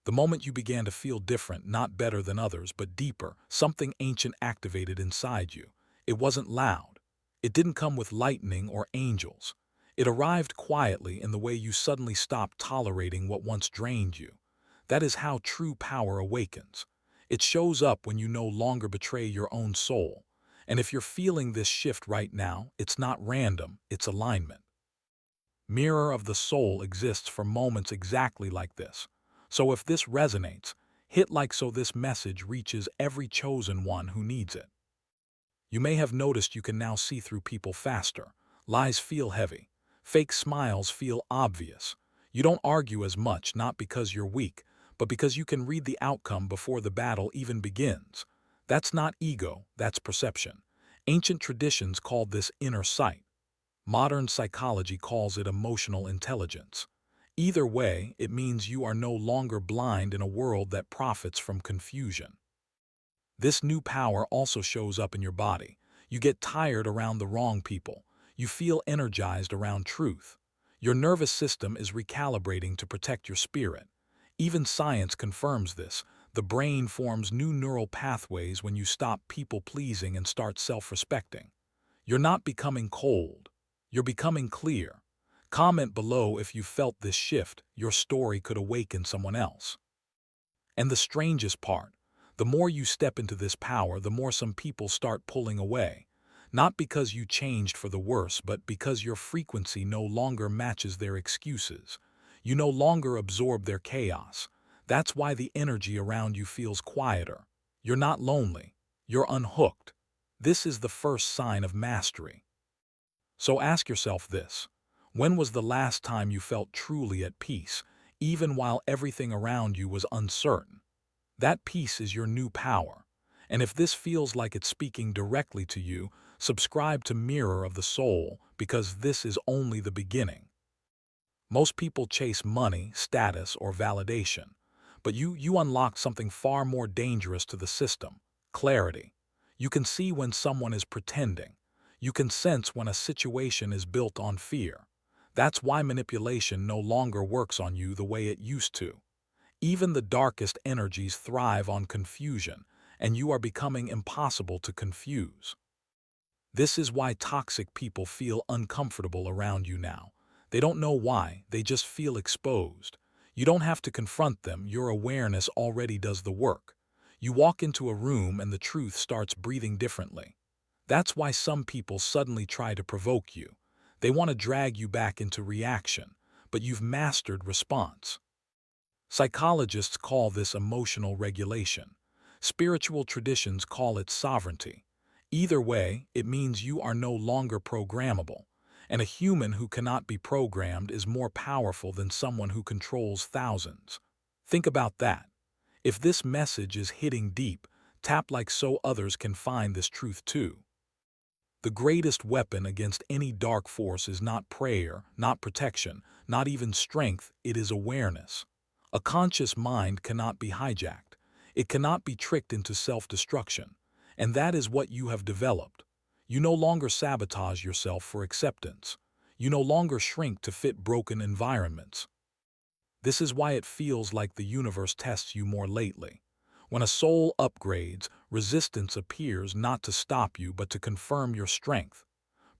The moment you began to feel different, not better than others, but deeper, something ancient activated inside you. It wasn't loud. It didn't come with lightning or angels. It arrived quietly in the way you suddenly stopped tolerating what once drained you. That is how true power awakens. It shows up when you no longer betray your own soul. And if you're feeling this shift right now, it's not random, it's alignment. Mirror of the Soul exists for moments exactly like this. So if this resonates, hit like so this message reaches every chosen one who needs it. You may have noticed you can now see through people faster. Lies feel heavy. Fake smiles feel obvious. You don't argue as much, not because you're weak, but because you can read the outcome before the battle even begins. That's not ego, that's perception. Ancient traditions called this inner sight. Modern psychology calls it emotional intelligence. Either way, it means you are no longer blind in a world that profits from confusion. This new power also shows up in your body. You get tired around the wrong people. You feel energized around truth. Your nervous system is recalibrating to protect your spirit. Even science confirms this. The brain forms new neural pathways when you stop people-pleasing and start self-respecting. You're not becoming cold. You're becoming clear. Comment below if you felt this shift. Your story could awaken someone else. And the strangest part, the more you step into this power, the more some people start pulling away. Not because you changed for the worse, but because your frequency no longer matches their excuses. You no longer absorb their chaos. That's why the energy around you feels quieter. You're not lonely. You're unhooked. This is the first sign of mastery. So ask yourself this: when was the last time you felt truly at peace, even while everything around you was uncertain? That peace is your new power. And if this feels like it's speaking directly to you, subscribe to Mirror of the Soul, because this is only the beginning. Most people chase money, status, or validation. But you unlock something far more dangerous to the system: clarity. You can see when someone is pretending. You can sense when a situation is built on fear. That's why manipulation no longer works on you the way it used to. Even the darkest energies thrive on confusion, and you are becoming impossible to confuse. This is why toxic people feel uncomfortable around you now. They don't know why, they just feel exposed. You don't have to confront them, your awareness already does the work. You walk into a room and the truth starts breathing differently. That's why some people suddenly try to provoke you. They want to drag you back into reaction, but you've mastered response. Psychologists call this emotional regulation. Spiritual traditions call it sovereignty. Either way, it means you are no longer programmable, and a human who cannot be programmed is more powerful than someone who controls thousands. Think about that. If this message is hitting deep, tap like so others can find this truth too. The greatest weapon against any dark force is not prayer, not protection, not even strength, it is awareness. A conscious mind cannot be hijacked. It cannot be tricked into self-destruction. And that is what you have developed. You no longer sabotage yourself for acceptance. You no longer shrink to fit broken environments. This is why it feels like the universe tests you more lately. When a soul upgrades, resistance appears not to stop you but to confirm your strength.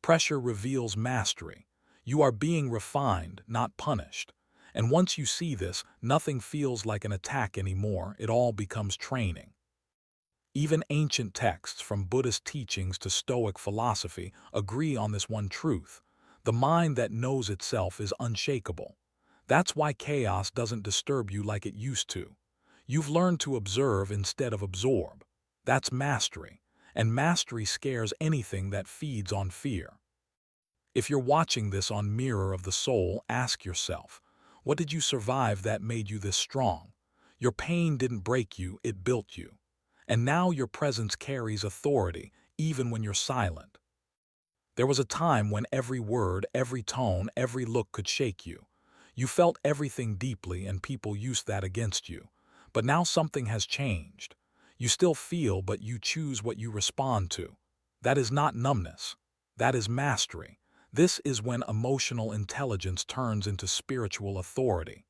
Pressure reveals mastery. You are being refined, not punished. And once you see this, nothing feels like an attack anymore, it all becomes training. Even ancient texts, from Buddhist teachings to Stoic philosophy, agree on this one truth: the mind that knows itself is unshakable. That's why chaos doesn't disturb you like it used to. You've learned to observe instead of absorb. That's mastery, and mastery scares anything that feeds on fear. If you're watching this on Mirror of the Soul, ask yourself, what did you survive that made you this strong? Your pain didn't break you, it built you. And now your presence carries authority, even when you're silent. There was a time when every word, every tone, every look could shake you. You felt everything deeply and people used that against you. But now something has changed. You still feel, but you choose what you respond to. That is not numbness. That is mastery. This is when emotional intelligence turns into spiritual authority.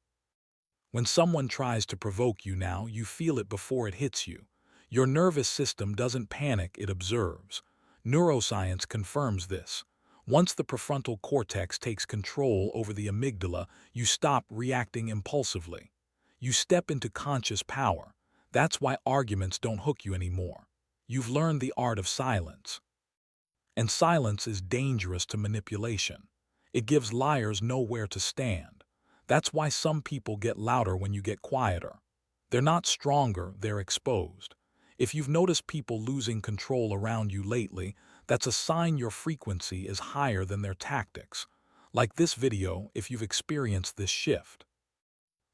When someone tries to provoke you now, you feel it before it hits you. Your nervous system doesn't panic, it observes. Neuroscience confirms this. Once the prefrontal cortex takes control over the amygdala, you stop reacting impulsively. You step into conscious power. That's why arguments don't hook you anymore. You've learned the art of silence. And silence is dangerous to manipulation. It gives liars nowhere to stand. That's why some people get louder when you get quieter. They're not stronger, they're exposed. If you've noticed people losing control around you lately, that's a sign your frequency is higher than their tactics. Like this video, if you've experienced this shift.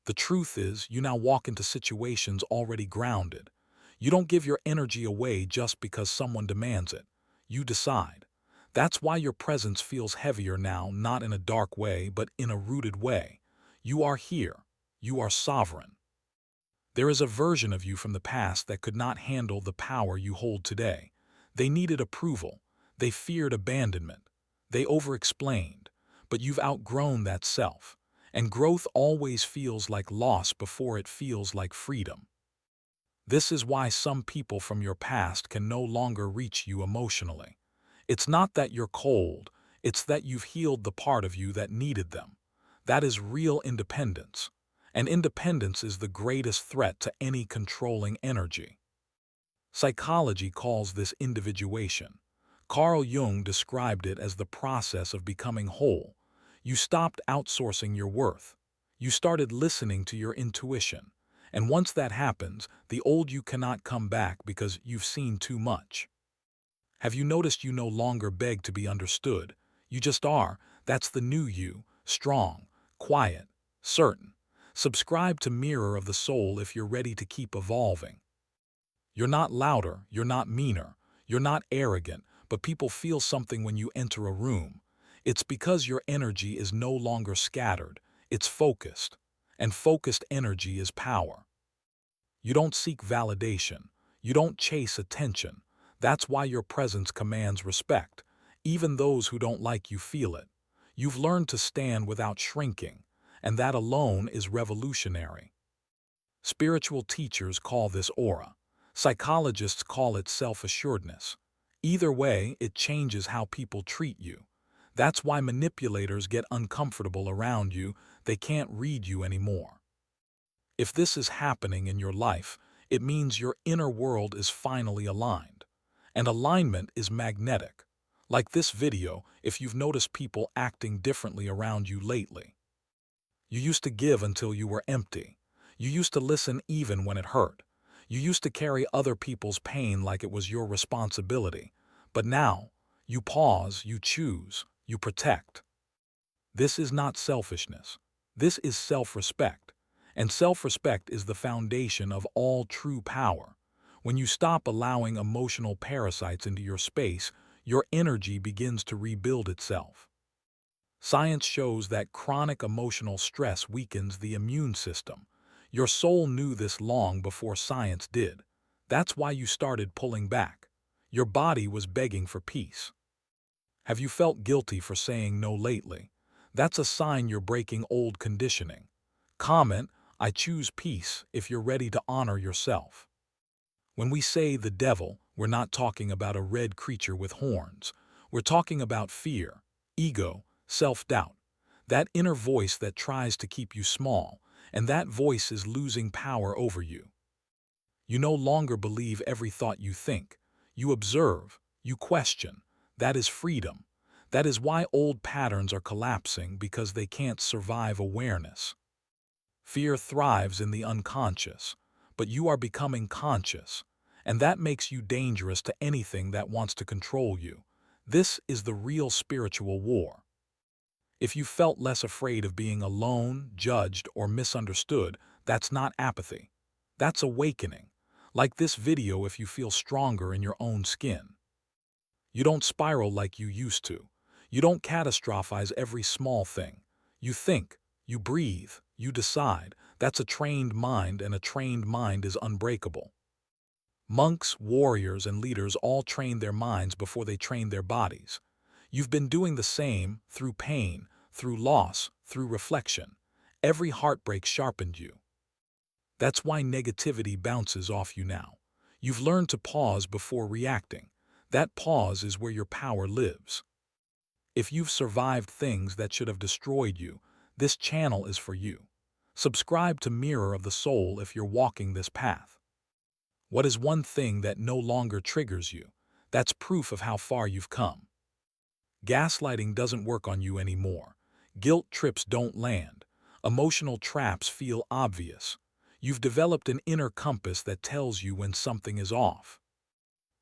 The truth is, you now walk into situations already grounded. You don't give your energy away just because someone demands it. You decide. That's why your presence feels heavier now, not in a dark way, but in a rooted way. You are here. You are sovereign. There is a version of you from the past that could not handle the power you hold today. They needed approval. They feared abandonment. They over-explained. But you've outgrown that self. And growth always feels like loss before it feels like freedom. This is why some people from your past can no longer reach you emotionally. It's not that you're cold, it's that you've healed the part of you that needed them. That is real independence. And independence is the greatest threat to any controlling energy. Psychology calls this individuation. Carl Jung described it as the process of becoming whole. You stopped outsourcing your worth. You started listening to your intuition. And once that happens, the old you cannot come back because you've seen too much. Have you noticed you no longer beg to be understood? You just are. That's the new you, strong, quiet, certain. Subscribe to Mirror of the Soul if you're ready to keep evolving. You're not louder, you're not meaner, you're not arrogant, but people feel something when you enter a room. It's because your energy is no longer scattered, it's focused. And focused energy is power. You don't seek validation. You don't chase attention. That's why your presence commands respect. Even those who don't like you feel it. You've learned to stand without shrinking, and that alone is revolutionary. Spiritual teachers call this aura. Psychologists call it self-assuredness. Either way, it changes how people treat you. That's why manipulators get uncomfortable around you. They can't read you anymore. If this is happening in your life, it means your inner world is finally aligned. And alignment is magnetic. Like this video, if you've noticed people acting differently around you lately. You used to give until you were empty. You used to listen even when it hurt. You used to carry other people's pain like it was your responsibility. But now, you pause, you choose, you protect. This is not selfishness. This is self-respect. And self-respect is the foundation of all true power. When you stop allowing emotional parasites into your space, your energy begins to rebuild itself. Science shows that chronic emotional stress weakens the immune system. Your soul knew this long before science did. That's why you started pulling back. Your body was begging for peace. Have you felt guilty for saying no lately? That's a sign you're breaking old conditioning. Comment, "I choose peace," if you're ready to honor yourself. When we say the devil, we're not talking about a red creature with horns. We're talking about fear, ego, self-doubt, that inner voice that tries to keep you small, and that voice is losing power over you. You no longer believe every thought you think. You observe, you question. That is freedom. That is why old patterns are collapsing, because they can't survive awareness. Fear thrives in the unconscious, but you are becoming conscious, and that makes you dangerous to anything that wants to control you. This is the real spiritual war. If you felt less afraid of being alone, judged, or misunderstood, that's not apathy. That's awakening. Like this video if you feel stronger in your own skin. You don't spiral like you used to. You don't catastrophize every small thing. You think, you breathe, you decide. That's a trained mind, and a trained mind is unbreakable. Monks, warriors, and leaders all train their minds before they train their bodies. You've been doing the same through pain, through loss, through reflection. Every heartbreak sharpened you. That's why negativity bounces off you now. You've learned to pause before reacting. That pause is where your power lives. If you've survived things that should have destroyed you, this channel is for you. Subscribe to Mirror of the Soul if you're walking this path. What is one thing that no longer triggers you? That's proof of how far you've come. Gaslighting doesn't work on you anymore. Guilt trips don't land. Emotional traps feel obvious. You've developed an inner compass that tells you when something is off.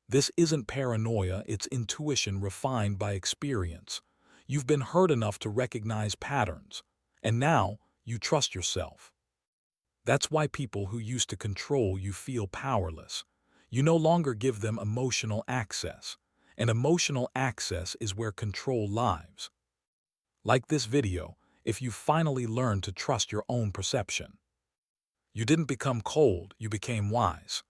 This isn't paranoia, it's intuition refined by experience. You've been hurt enough to recognize patterns, and now you trust yourself. That's why people who used to control you feel powerless. You no longer give them emotional access, and emotional access is where control lives. Like this video, if you finally learned to trust your own perception. You didn't become cold, you became wise.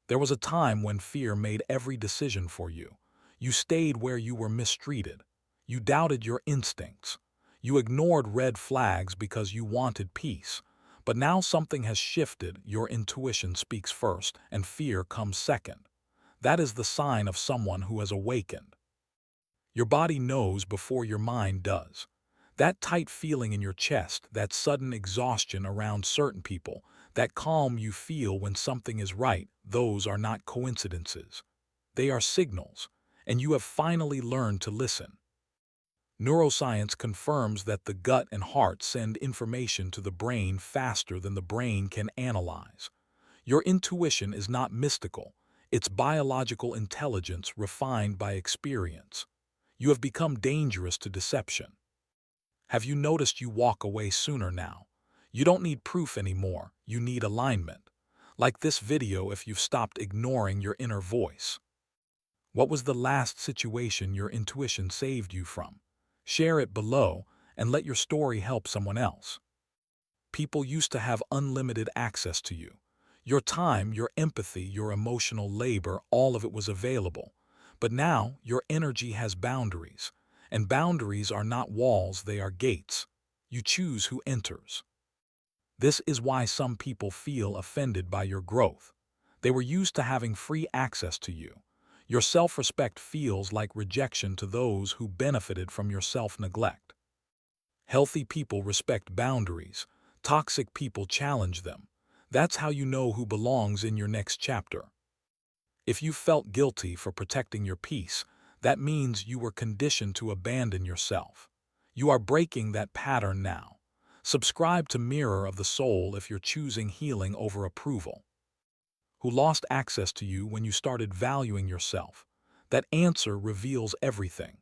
There was a time when fear made every decision for you. You stayed where you were mistreated. You doubted your instincts. You ignored red flags because you wanted peace. But now something has shifted, your intuition speaks first, and fear comes second. That is the sign of someone who has awakened. Your body knows before your mind does. That tight feeling in your chest, that sudden exhaustion around certain people, that calm you feel when something is right, those are not coincidences. They are signals, and you have finally learned to listen. Neuroscience confirms that the gut and heart send information to the brain faster than the brain can analyze. Your intuition is not mystical, it's biological intelligence refined by experience. You have become dangerous to deception. Have you noticed you walk away sooner now? You don't need proof anymore, you need alignment. Like this video if you've stopped ignoring your inner voice. What was the last situation your intuition saved you from? Share it below and let your story help someone else. People used to have unlimited access to you. Your time, your empathy, your emotional labor, all of it was available. But now your energy has boundaries. And boundaries are not walls, they are gates. You choose who enters. This is why some people feel offended by your growth. They were used to having free access to you. Your self-respect feels like rejection to those who benefited from your self-neglect. Healthy people respect boundaries. Toxic people challenge them. That's how you know who belongs in your next chapter. If you felt guilty for protecting your peace, that means you were conditioned to abandon yourself. You are breaking that pattern now. Subscribe to Mirror of the Soul if you're choosing healing over approval. Who lost access to you when you started valuing yourself? That answer reveals everything.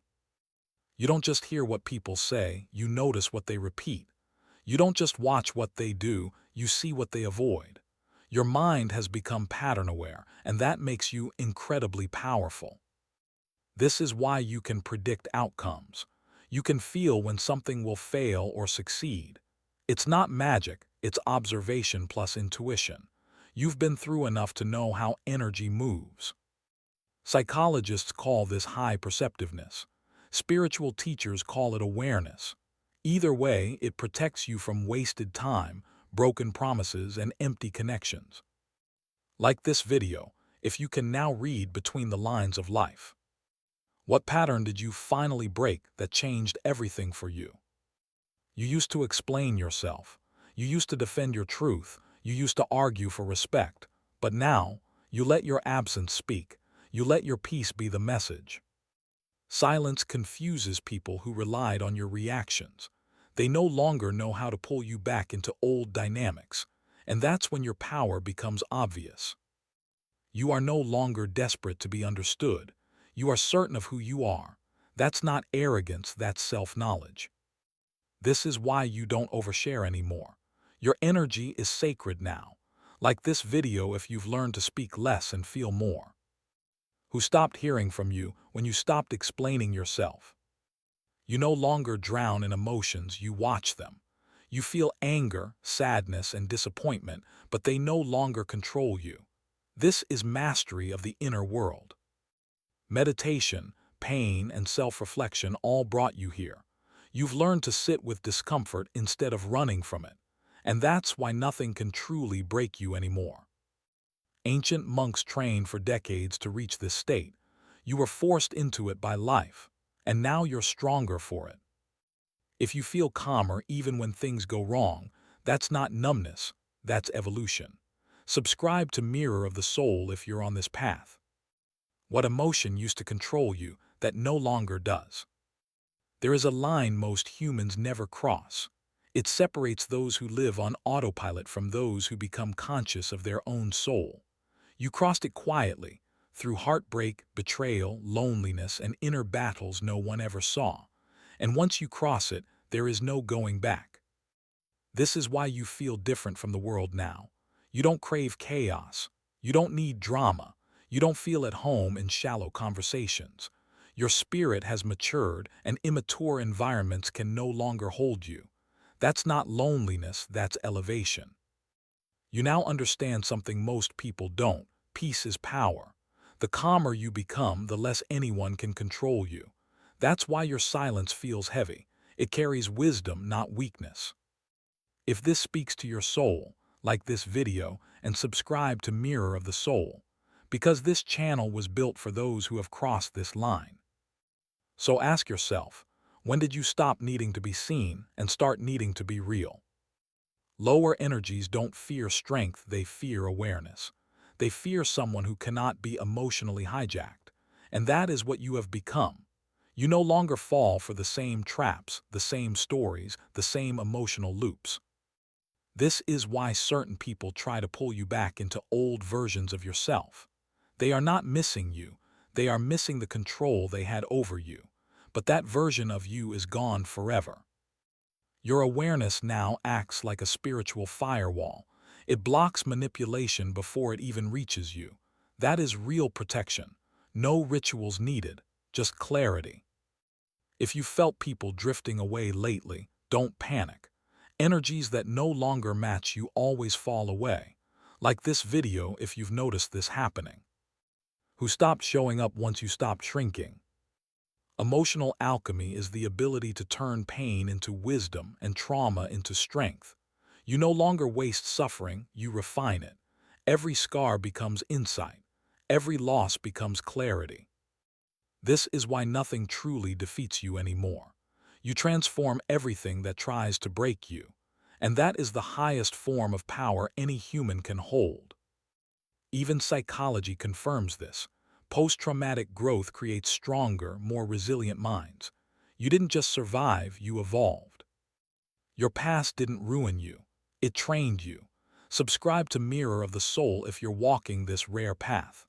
You don't just hear what people say, you notice what they repeat. You don't just watch what they do, you see what they avoid. Your mind has become pattern-aware, and that makes you incredibly powerful. This is why you can predict outcomes. You can feel when something will fail or succeed. It's not magic, it's observation plus intuition. You've been through enough to know how energy moves. Psychologists call this high perceptiveness. Spiritual teachers call it awareness. Either way, it protects you from wasted time, broken promises, and empty connections. Like this video, if you can now read between the lines of life. What pattern did you finally break that changed everything for you? You used to explain yourself. You used to defend your truth. You used to argue for respect. But now, you let your absence speak. You let your peace be the message. Silence confuses people who relied on your reactions. They no longer know how to pull you back into old dynamics. And that's when your power becomes obvious. You are no longer desperate to be understood. You are certain of who you are. That's not arrogance, that's self-knowledge. This is why you don't overshare anymore. Your energy is sacred now. Like this video if you've learned to speak less and feel more. Who stopped hearing from you when you stopped explaining yourself. You no longer drown in emotions, you watch them. You feel anger, sadness, and disappointment, but they no longer control you. This is mastery of the inner world. Meditation, pain, and self-reflection all brought you here. You've learned to sit with discomfort instead of running from it. And that's why nothing can truly break you anymore. Ancient monks trained for decades to reach this state. You were forced into it by life, and now you're stronger for it. If you feel calmer even when things go wrong, that's not numbness, that's evolution. Subscribe to Mirror of the Soul if you're on this path. What emotion used to control you that no longer does? There is a line most humans never cross. It separates those who live on autopilot from those who become conscious of their own soul. You crossed it quietly, through heartbreak, betrayal, loneliness, and inner battles no one ever saw. And once you cross it, there is no going back. This is why you feel different from the world now. You don't crave chaos. You don't need drama. You don't feel at home in shallow conversations. Your spirit has matured, and immature environments can no longer hold you. That's not loneliness, that's elevation. You now understand something most people don't. Peace is power. The calmer you become, the less anyone can control you. That's why your silence feels heavy. It carries wisdom, not weakness. If this speaks to your soul, like this video and subscribe to Mirror of the Soul, because this channel was built for those who have crossed this line. So ask yourself, when did you stop needing to be seen and start needing to be real? Lower energies don't fear strength, they fear awareness. They fear someone who cannot be emotionally hijacked. And that is what you have become. You no longer fall for the same traps, the same stories, the same emotional loops. This is why certain people try to pull you back into old versions of yourself. They are not missing you, they are missing the control they had over you. But that version of you is gone forever. Your awareness now acts like a spiritual firewall. It blocks manipulation before it even reaches you. That is real protection. No rituals needed, just clarity. If you felt people drifting away lately, don't panic. Energies that no longer match you always fall away. Like this video if you've noticed this happening. Who stopped showing up once you stopped shrinking? Emotional alchemy is the ability to turn pain into wisdom and trauma into strength. You no longer waste suffering, you refine it. Every scar becomes insight. Every loss becomes clarity. This is why nothing truly defeats you anymore. You transform everything that tries to break you. And that is the highest form of power any human can hold. Even psychology confirms this. Post-traumatic growth creates stronger, more resilient minds. You didn't just survive, you evolved. Your past didn't ruin you. It trained you. Subscribe to Mirror of the Soul if you're walking this rare path.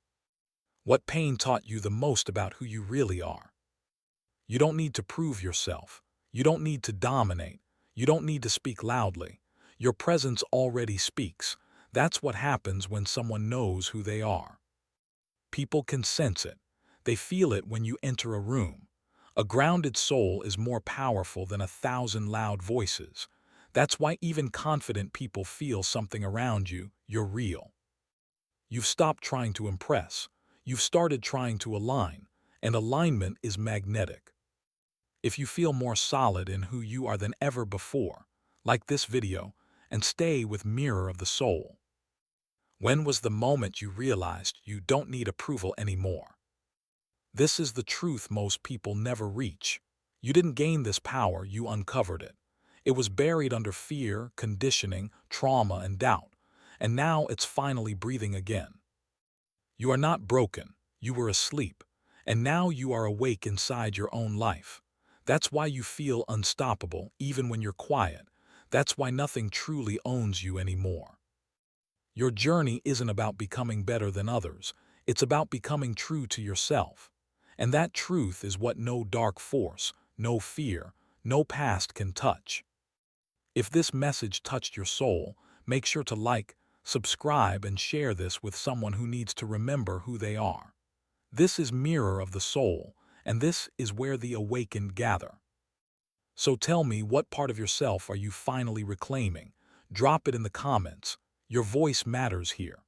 What pain taught you the most about who you really are? You don't need to prove yourself. You don't need to dominate. You don't need to speak loudly. Your presence already speaks. That's what happens when someone knows who they are. People can sense it. They feel it when you enter a room. A grounded soul is more powerful than 1,000 loud voices. That's why even confident people feel something around you. You're real. You've stopped trying to impress. You've started trying to align, and alignment is magnetic. If you feel more solid in who you are than ever before, like this video, and stay with Mirror of the Soul. When was the moment you realized you don't need approval anymore? This is the truth most people never reach. You didn't gain this power, you uncovered it. It was buried under fear, conditioning, trauma, and doubt, and now it's finally breathing again. You are not broken, you were asleep, and now you are awake inside your own life. That's why you feel unstoppable even when you're quiet. That's why nothing truly owns you anymore. Your journey isn't about becoming better than others, it's about becoming true to yourself. And that truth is what no dark force, no fear, no past can touch. If this message touched your soul, make sure to like, subscribe, and share this with someone who needs to remember who they are. This is Mirror of the Soul, and this is where the awakened gather. So tell me, what part of yourself are you finally reclaiming? Drop it in the comments. Your voice matters here.